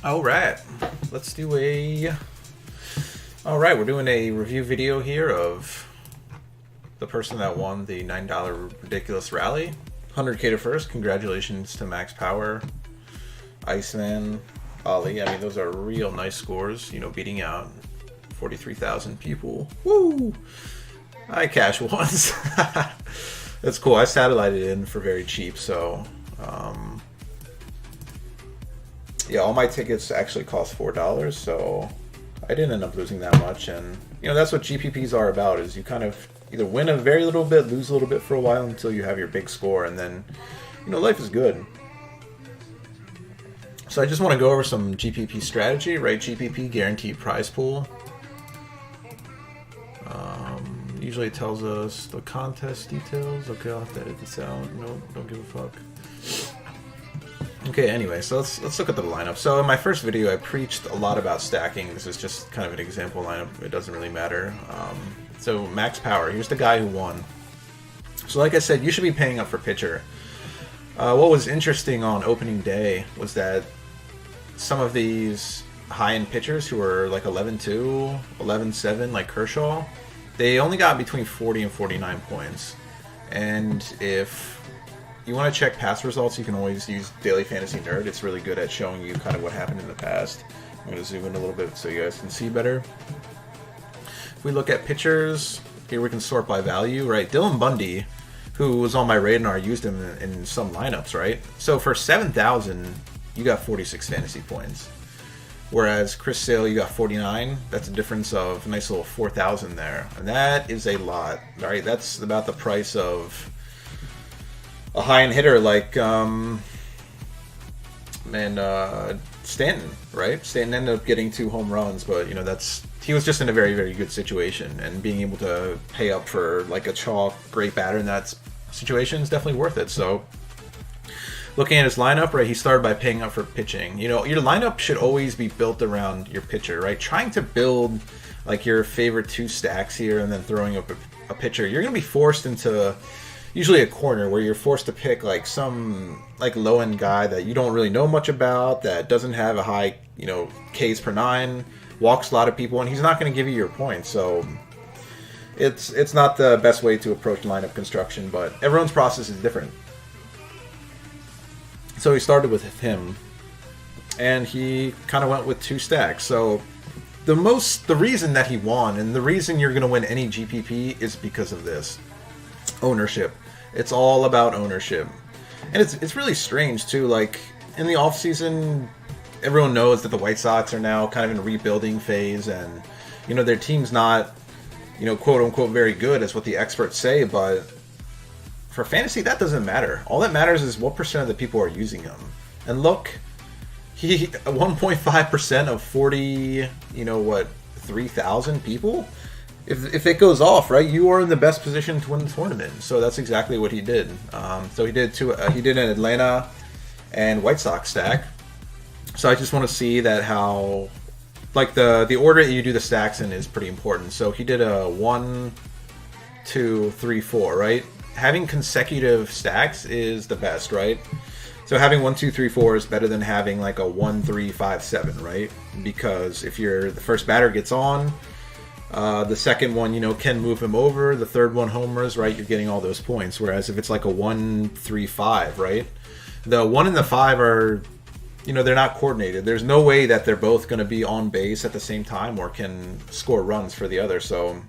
Alright, let's do a... Alright, we're doing a review video here of the person that won the $9 Ridiculous Rally. 100k to first, congratulations to Max Power, Iceman, Ali. I mean, those are real nice scores, you know, beating out 43,000 people. Woo! I cashed once. That's cool. I satellited in for very cheap, so... yeah, all my tickets actually cost $4, so I didn't end up losing that much. And you know, that's what GPPs are about, is you kind of either win a very little bit, lose a little bit for a while until you have your big score, and then, you know, life is good. So I just want to go over some GPP strategy, right? GPP, guaranteed prize pool. Usually it tells us the contest details. Okay, I'll have to edit this out. No, don't give a fuck. Okay, anyway, so let's look at the lineup. So in my first video, I preached a lot about stacking. This is just kind of an example lineup. It doesn't really matter. So Max Power, here's the guy who won. So like I said, you should be paying up for pitcher. What was interesting on opening day was that some of these high-end pitchers who were like 11-2, 11-7, like Kershaw, they only got between 40 and 49 points. And if you want to check past results, you can always use Daily Fantasy Nerd. It's really good at showing you kind of what happened in the past. I'm going to zoom in a little bit so you guys can see better. If we look at pitchers, here we can sort by value, right? Dylan Bundy, who was on my radar, used him in some lineups, right? So for 7,000, you got 46 fantasy points. Whereas Chris Sale, you got 49. That's a difference of a nice little 4,000 there. And that is a lot, right? That's about the price of a high-end hitter like Stanton, right? Stanton ended up getting 2 home runs, but you know, he was just in a very, very good situation, and being able to pay up for like a chalk great batter in that situation is definitely worth it. So looking at his lineup, right, he started by paying up for pitching. You know, your lineup should always be built around your pitcher, right? Trying to build like your favorite 2 stacks here and then throwing up a pitcher, you're going to be forced into usually a corner where you're forced to pick like some like low-end guy that you don't really know much about, that doesn't have a high, you know, Ks per 9, walks a lot of people, and he's not going to give you your points. So it's not the best way to approach lineup construction, but everyone's process is different. So he started with him, and he kind of went with 2 stacks. So the reason that he won, and the reason you're going to win any GPP, is because of this ownership. It's all about ownership, and it's really strange too. Like in the off season, everyone knows that the White Sox are now kind of in a rebuilding phase, and you know, their team's not, you know, quote unquote very good, as what the experts say. But for fantasy, that doesn't matter. All that matters is what percent of the people are using them. And look, he 1.5% of 40, you know what, 3,000 people. If it goes off, right, you are in the best position to win the tournament. So that's exactly what he did. So he did an Atlanta and White Sox stack. So I just want to see that how, like, the order that you do the stacks in is pretty important. So he did a 1, 2, 3, 4, right? Having consecutive stacks is the best, right? So having 1, 2, 3, 4 is better than having like a 1, 3, 5, 7, right? Because if the first batter gets on, the second one, you know, can move him over. The third one homers, right? You're getting all those points. Whereas if it's like a 1, 3, 5, right? The 1 and the 5 are, you know, they're not coordinated. There's no way that they're both going to be on base at the same time or can score runs for the other. So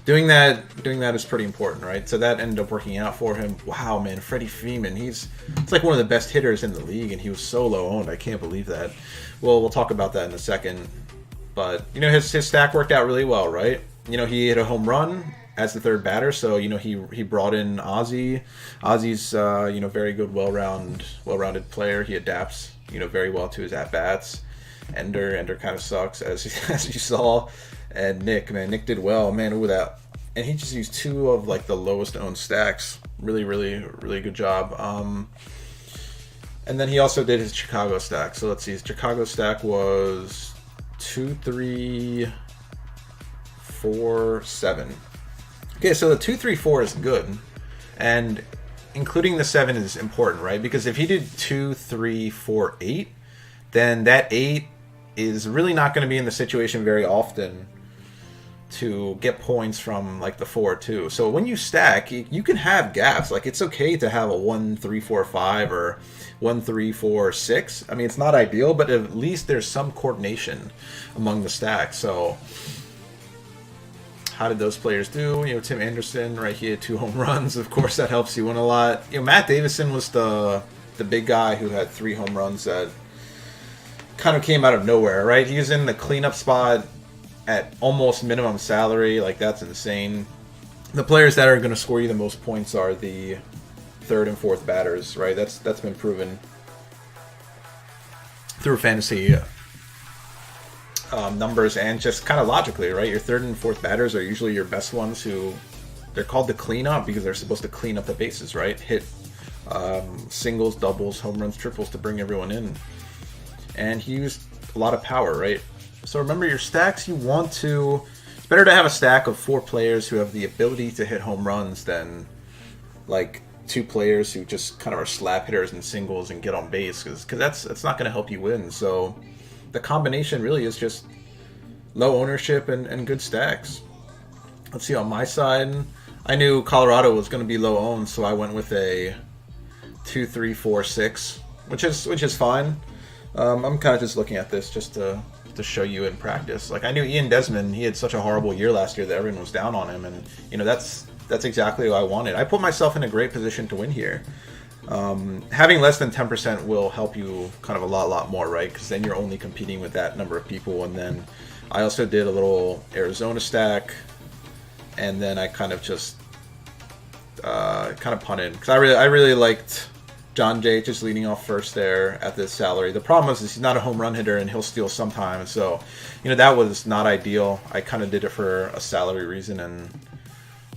doing that is pretty important, right? So that ended up working out for him. Wow, man, Freddie Freeman, it's like one of the best hitters in the league, and he was so low owned. I can't believe that. Well, we'll talk about that in a second. But, you know, his stack worked out really well, right? You know, he hit a home run as the third batter, so, you know, he brought in Ozzy. Ozzy's, you know, very good, well-rounded player. He adapts, you know, very well to his at-bats. Ender kind of sucks, as you saw. And Nick did well. Man, ooh, that. And he just used 2 of, like, the lowest-owned stacks. Really, really, really good job. And then he also did his Chicago stack. So let's see, his Chicago stack was 2, 3, 4, 7. Okay, so the 2, 3, 4 is good, and including the 7 is important, right? Because if he did 2, 3, 4, 8, then that 8 is really not going to be in the situation very often to get points from like the 4 too. So when you stack, you can have gaps. Like it's okay to have a 1 3 4 5 or 1 3 4 6. I mean, it's not ideal, but at least there's some coordination among the stacks. So how did those players do? You know, Tim Anderson, right? He had 2 home runs. Of course, that helps you win a lot. You know, Matt Davison was the big guy who had 3 home runs that kind of came out of nowhere, right? He was in the cleanup spot at almost minimum salary. Like, that's insane. The players that are going to score you the most points are the 3rd and 4th batters, right? That's been proven through fantasy numbers and just kind of logically, right? Your 3rd and 4th batters are usually your best ones, who they're called the cleanup because they're supposed to clean up the bases, right? Hit singles, doubles, home runs, triples to bring everyone in. And he used a lot of power, right? So remember, your stacks, you want to... It's better to have a stack of 4 players who have the ability to hit home runs than, like, 2 players who just kind of are slap hitters and singles and get on base, because that's not going to help you win. So the combination really is just low ownership and good stacks. Let's see, on my side, I knew Colorado was going to be low owned, so I went with a 2 3 4 6, which is fine. I'm kind of just looking at this just to show you in practice. Like, I knew Ian Desmond, he had such a horrible year last year that everyone was down on him, and you know, that's exactly what I wanted. I put myself in a great position to win here. Having less than 10% will help you kind of a lot more, right? Because then you're only competing with that number of people. And then I also did a little Arizona stack, and then I kind of just punted, because I really liked John Jay just leading off first there at this salary. The problem is he's not a home run hitter, and he'll steal sometimes. So, you know, that was not ideal. I kind of did it for a salary reason. And,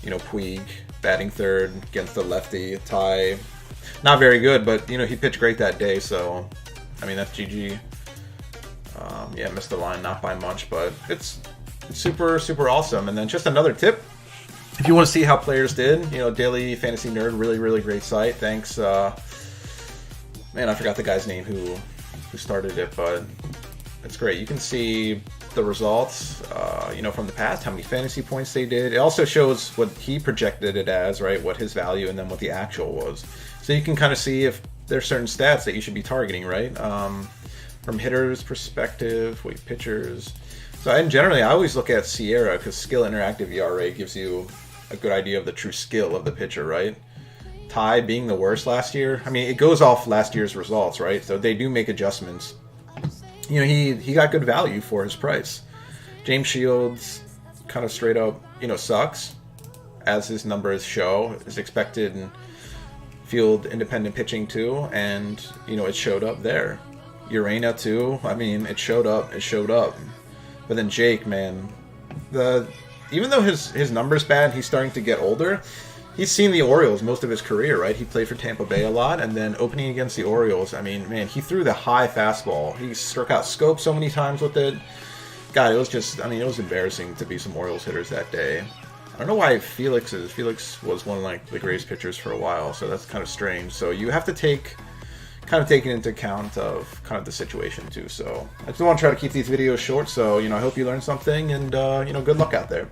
you know, Puig batting 3rd against the lefty. Ty, not very good, but, you know, he pitched great that day. So, I mean, that's GG. Yeah, missed the line, not by much, but it's super awesome. And then just another tip, if you want to see how players did, you know, Daily Fantasy Nerd, really great site. Thanks. Man, I forgot the guy's name who started it, but it's great. You can see the results, you know, from the past, how many fantasy points they did. It also shows what he projected it as, right? What his value, and then what the actual was. So you can kind of see if there's certain stats that you should be targeting, right? From hitters' perspective, pitchers. So, and generally, I always look at Sierra, because skill interactive ERA gives you a good idea of the true skill of the pitcher, right? Ty being the worst last year, I mean, it goes off last year's results, right? So they do make adjustments. You know, he got good value for his price. James Shields kind of straight up, you know, sucks, as his numbers show. Is expected and field independent pitching too, and, you know, it showed up there. Urena too, I mean, it showed up. But then Jake, man, even though his numbers bad, he's starting to get older. He's seen the Orioles most of his career, right? He played for Tampa Bay a lot, and then opening against the Orioles, I mean, man, he threw the high fastball. He struck out Scope so many times with it. God, it was just, I mean, it was embarrassing to be some Orioles hitters that day. I don't know why Felix was one of, like, the greatest pitchers for a while, so that's kind of strange. So you have to take it into account of kind of the situation too. So I just want to try to keep these videos short, so, you know, I hope you learned something, and, you know, good luck out there.